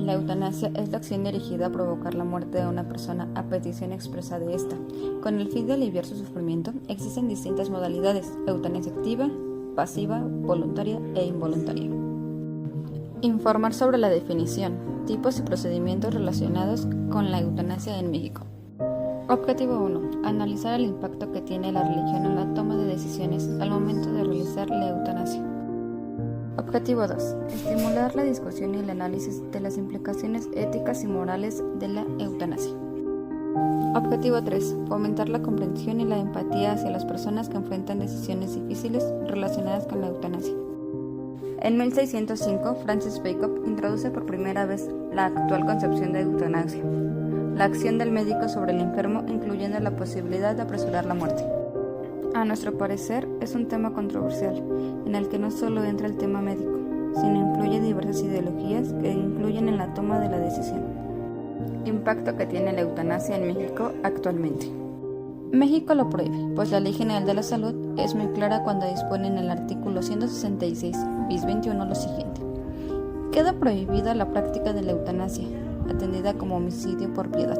La eutanasia es la acción dirigida a provocar la muerte de una persona a petición expresa de ésta. Con el fin de aliviar su sufrimiento, existen distintas modalidades: eutanasia activa, pasiva, voluntaria e involuntaria. Informar sobre la definición, tipos y procedimientos relacionados con la eutanasia en México. Objetivo 1. Analizar el impacto que tiene la religión en la toma de decisiones al momento de realizar la eutanasia. Objetivo 2. Estimular la discusión y el análisis de las implicaciones éticas y morales de la eutanasia. Objetivo 3. Fomentar la comprensión y la empatía hacia las personas que enfrentan decisiones difíciles relacionadas con la eutanasia. En 1605, Francis Bacon introduce por primera vez la actual concepción de eutanasia, la acción del médico sobre el enfermo, incluyendo la posibilidad de apresurar la muerte. A nuestro parecer, es un tema controversial, en el que no solo entra el tema médico, sino incluye diversas ideologías que influyen en la toma de la decisión. Impacto que tiene la eutanasia en México actualmente. México lo prohíbe, pues la Ley General de la Salud es muy clara cuando dispone en el artículo 166 bis 21 lo siguiente: queda prohibida la práctica de la eutanasia, atendida como homicidio por piedad,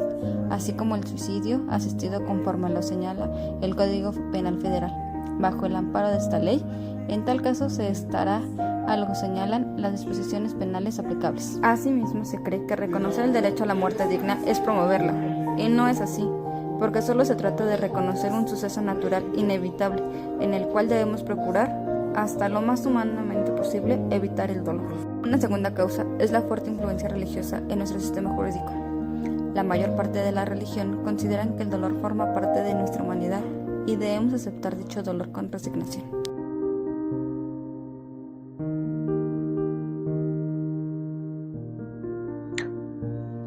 así como el suicidio asistido conforme lo señala el Código Penal Federal. Bajo el amparo de esta ley, en tal caso se estará a lo que señalan las disposiciones penales aplicables. Asimismo, se cree que reconocer el derecho a la muerte digna es promoverla, y no es así, porque solo se trata de reconocer un suceso natural inevitable, en el cual debemos procurar, hasta lo más humanamente posible, evitar el dolor. Una segunda causa es la fuerte influencia religiosa en nuestro sistema jurídico. La mayor parte de la religión consideran que el dolor forma parte de nuestra humanidad y debemos aceptar dicho dolor con resignación.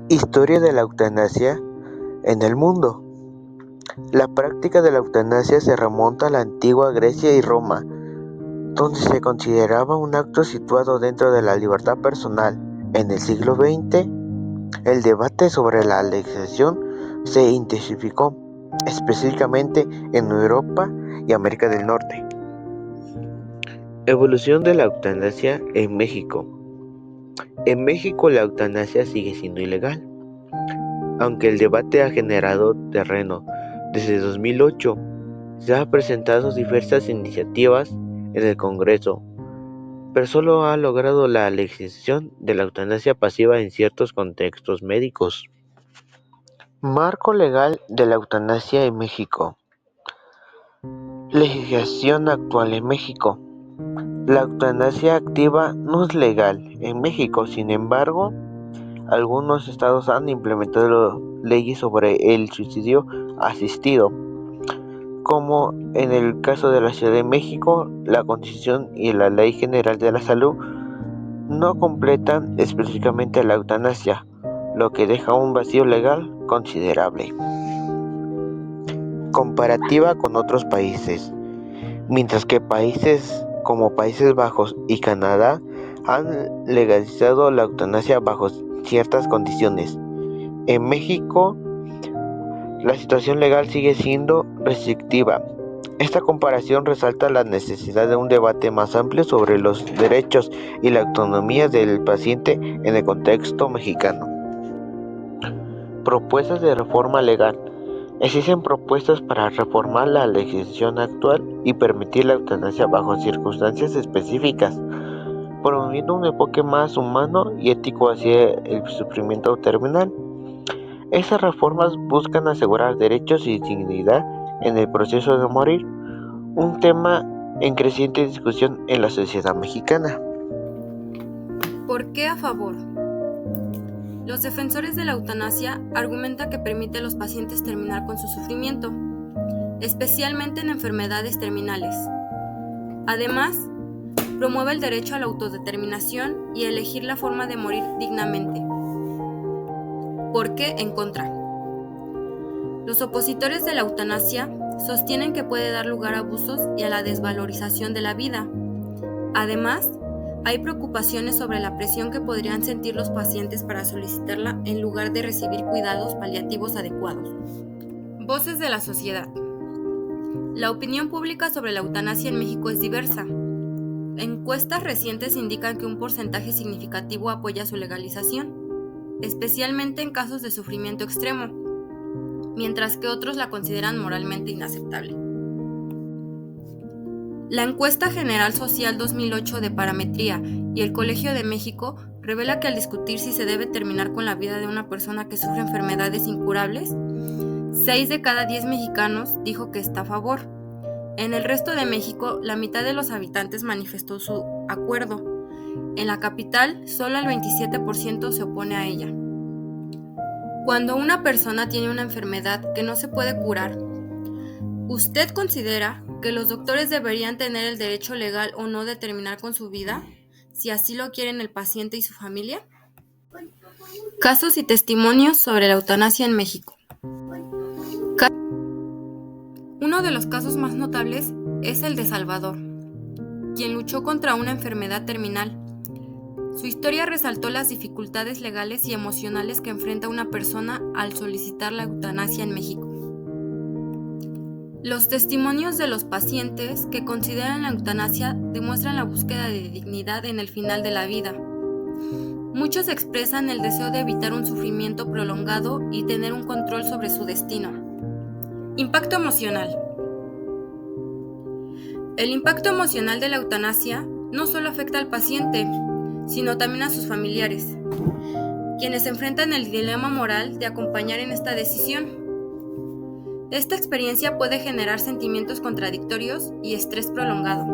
Historia de la eutanasia en el mundo. La práctica de la eutanasia se remonta a la antigua Grecia y Roma, donde se consideraba un acto situado dentro de la libertad personal. En el siglo XX, el debate sobre la legalización se intensificó, específicamente en Europa y América del Norte. Evolución de la eutanasia en México. En México la eutanasia sigue siendo ilegal, aunque el debate ha generado terreno. Desde 2008 se han presentado diversas iniciativas en el Congreso, pero solo ha logrado la legalización de la eutanasia pasiva en ciertos contextos médicos. Marco legal de la eutanasia en México. Legislación actual en México. La eutanasia activa no es legal en México, sin embargo, algunos estados han implementado leyes sobre el suicidio asistido, como en el caso de la Ciudad de México. La Constitución y la Ley General de la Salud no completan específicamente la eutanasia, lo que deja un vacío legal considerable. Comparativa con otros países. Mientras que países como Países Bajos y Canadá han legalizado la eutanasia bajo ciertas condiciones, en México la situación legal sigue siendo restrictiva. Esta comparación resalta la necesidad de un debate más amplio sobre los derechos y la autonomía del paciente en el contexto mexicano. Propuestas de reforma legal. Existen propuestas para reformar la legislación actual y permitir la eutanasia bajo circunstancias específicas, promoviendo un enfoque más humano y ético hacia el sufrimiento terminal. Esas reformas buscan asegurar derechos y dignidad en el proceso de morir, un tema en creciente discusión en la sociedad mexicana. ¿Por qué a favor? Los defensores de la eutanasia argumentan que permite a los pacientes terminar con su sufrimiento, especialmente en enfermedades terminales. Además, promueve el derecho a la autodeterminación y a elegir la forma de morir dignamente. ¿Por qué en contra? Los opositores de la eutanasia sostienen que puede dar lugar a abusos y a la desvalorización de la vida. Además, hay preocupaciones sobre la presión que podrían sentir los pacientes para solicitarla en lugar de recibir cuidados paliativos adecuados. Voces de la sociedad. La opinión pública sobre la eutanasia en México es diversa. Encuestas recientes indican que un porcentaje significativo apoya su legalización. especialmente en casos de sufrimiento extremo, mientras que otros la consideran moralmente inaceptable. La Encuesta General Social 2008 de Parametría y el Colegio de México revela que al discutir si se debe terminar con la vida de una persona que sufre enfermedades incurables, 6 de cada 10 mexicanos dijo que está a favor. En el resto de México, la mitad de los habitantes manifestó su acuerdo. En la capital, solo el 27% se opone a ella. Cuando una persona tiene una enfermedad que no se puede curar, ¿usted considera que los doctores deberían tener el derecho legal o no de terminar con su vida, si así lo quieren el paciente y su familia? Casos y testimonios sobre la eutanasia en México. Uno de los casos más notables es el de Salvador, quien luchó contra una enfermedad terminal. Su historia resaltó las dificultades legales y emocionales que enfrenta una persona al solicitar la eutanasia en México. Los testimonios de los pacientes que consideran la eutanasia demuestran la búsqueda de dignidad en el final de la vida. Muchos expresan el deseo de evitar un sufrimiento prolongado y tener un control sobre su destino. Impacto emocional. El impacto emocional de la eutanasia no solo afecta al paciente, sino también a sus familiares, quienes enfrentan el dilema moral de acompañar en esta decisión. Esta experiencia puede generar sentimientos contradictorios y estrés prolongado.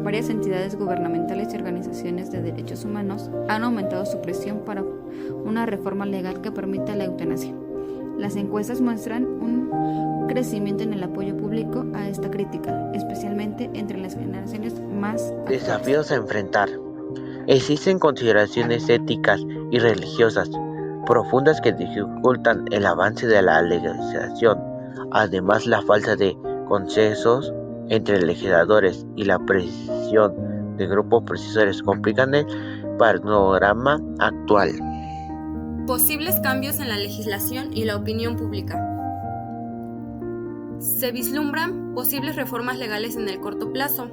Varias entidades gubernamentales y organizaciones de derechos humanos han aumentado su presión para una reforma legal que permita la eutanasia. Las encuestas muestran un crecimiento en el apoyo público a esta crítica, especialmente entre las generaciones más actuales. Desafíos a enfrentar. Existen consideraciones éticas y religiosas profundas que dificultan el avance de la legalización. Además, la falta de consensos entre legisladores y la presión de grupos precisores complican el panorama actual. Posibles cambios en la legislación y la opinión pública. Se vislumbran posibles reformas legales en el corto plazo,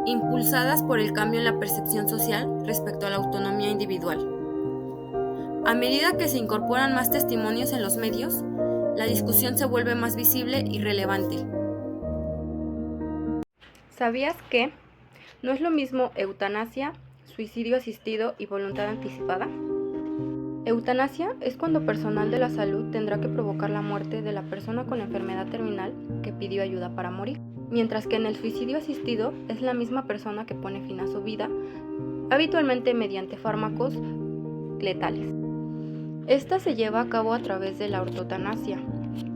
impulsadas por el cambio en la percepción social respecto a la autonomía individual. A medida que se incorporan más testimonios en los medios, la discusión se vuelve más visible y relevante. ¿Sabías que no es lo mismo eutanasia, suicidio asistido y voluntad anticipada? Eutanasia es cuando personal de la salud tendrá que provocar la muerte de la persona con enfermedad terminal que pidió ayuda para morir, mientras que en el suicidio asistido es la misma persona que pone fin a su vida, habitualmente mediante fármacos letales. Esta se lleva a cabo a través de la ortotanasia,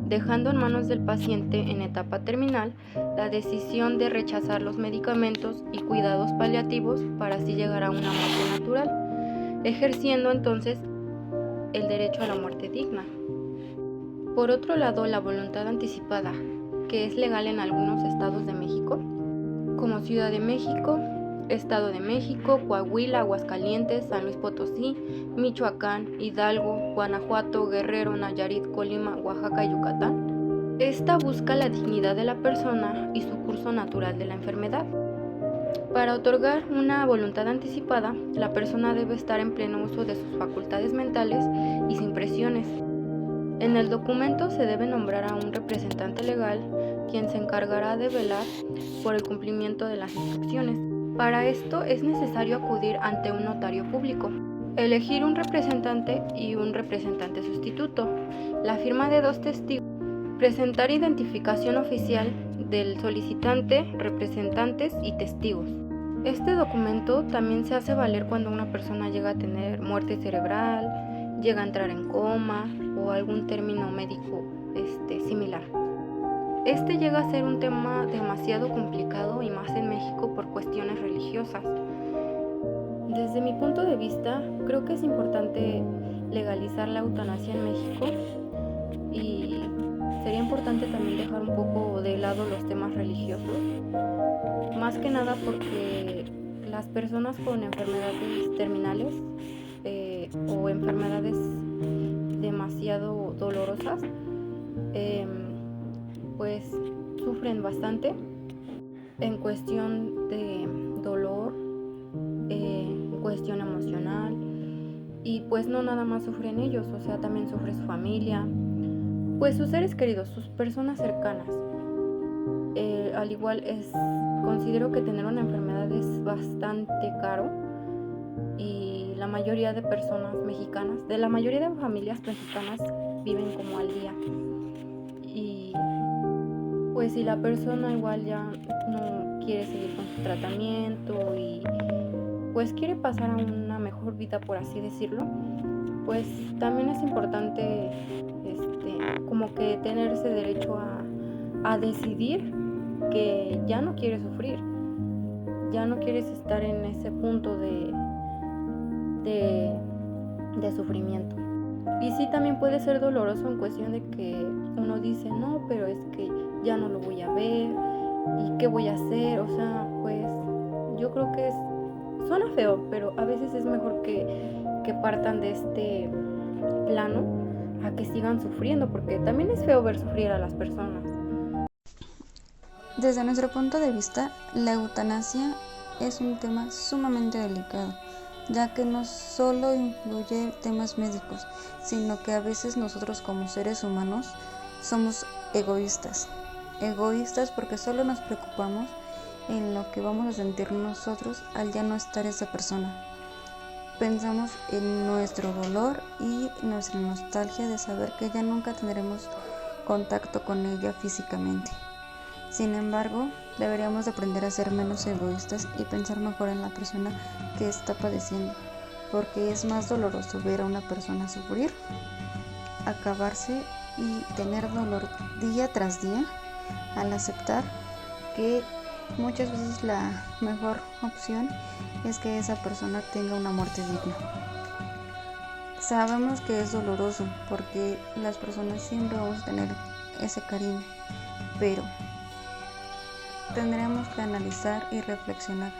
dejando en manos del paciente en etapa terminal la decisión de rechazar los medicamentos y cuidados paliativos para así llegar a una muerte natural, ejerciendo entonces el derecho a la muerte digna. Por otro lado, la voluntad anticipada, que es legal en algunos estados de México, como Ciudad de México, Estado de México, Coahuila, Aguascalientes, San Luis Potosí, Michoacán, Hidalgo, Guanajuato, Guerrero, Nayarit, Colima, Oaxaca y Yucatán. Esta busca la dignidad de la persona y su curso natural de la enfermedad. Para otorgar una voluntad anticipada, la persona debe estar en pleno uso de sus facultades mentales y sin presiones. En el documento se debe nombrar a un representante legal, quien se encargará de velar por el cumplimiento de las instrucciones. Para esto es necesario acudir ante un notario público, elegir un representante y un representante sustituto, la firma de 2 testigos, presentar identificación oficial del solicitante, representantes y testigos. Este documento también se hace valer cuando una persona llega a tener muerte cerebral, llega a entrar en coma o algún término médico similar. Este llega a ser un tema demasiado complicado y más en México por cuestiones religiosas. Desde mi punto de vista, creo que es importante legalizar la eutanasia en México y sería importante también dejar un poco de lado los temas religiosos, más que nada porque las personas con enfermedades terminales o enfermedades demasiado dolorosas pues sufren bastante en cuestión de dolor, en cuestión emocional, y pues no nada más sufren ellos, o sea, también sufre su familia, pues sus seres queridos, sus personas cercanas. Al igual considero que tener una enfermedad es bastante caro y la mayoría de personas mexicanas, de la mayoría de familias mexicanas viven como al día. Y pues si la persona igual ya no quiere seguir con su tratamiento y pues quiere pasar a una mejor vida, por así decirlo, pues también es importante como que tener ese derecho a decidir que ya no quieres sufrir, ya no quieres estar en ese punto de sufrimiento. Y sí, también puede ser doloroso en cuestión de que uno dice, no, pero es que ya no lo voy a ver, ¿y qué voy a hacer? O sea, pues yo creo que suena feo, pero a veces es mejor que partan de este plano a que sigan sufriendo, porque también es feo ver sufrir a las personas. Desde nuestro punto de vista, la eutanasia es un tema sumamente delicado, ya que no solo incluye temas médicos, sino que a veces nosotros como seres humanos somos egoístas porque solo nos preocupamos en lo que vamos a sentir nosotros al ya no estar esa persona. Pensamos en nuestro dolor y nuestra nostalgia de saber que ya nunca tendremos contacto con ella físicamente. Sin embargo, deberíamos aprender a ser menos egoístas y pensar mejor en la persona que está padeciendo, porque es más doloroso ver a una persona sufrir, acabarse y tener dolor día tras día al aceptar que muchas veces la mejor opción es que esa persona tenga una muerte digna. Sabemos que es doloroso porque las personas siempre vamos a tener ese cariño, pero tendremos que analizar y reflexionar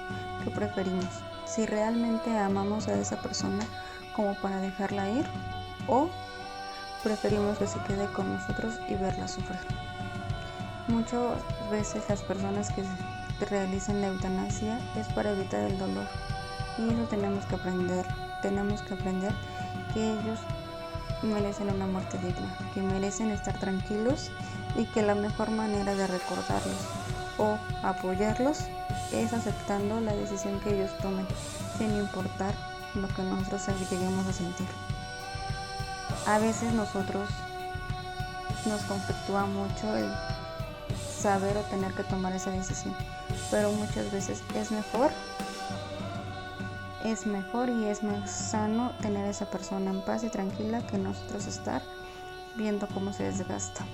qué preferimos, si realmente amamos a esa persona como para dejarla ir o preferimos que se quede con nosotros y verla sufrir. Muchas veces las personas que realizan la eutanasia es para evitar el dolor y eso tenemos que aprender que ellos merecen una muerte digna, que merecen estar tranquilos y que la mejor manera de recordarlos o apoyarlos es aceptando la decisión que ellos tomen, sin importar lo que nosotros lleguemos a sentir. A veces nosotros nos conflictúa mucho el saber o tener que tomar esa decisión, pero muchas veces es mejor y es más sano tener a esa persona en paz y tranquila que nosotros estar viendo cómo se desgasta.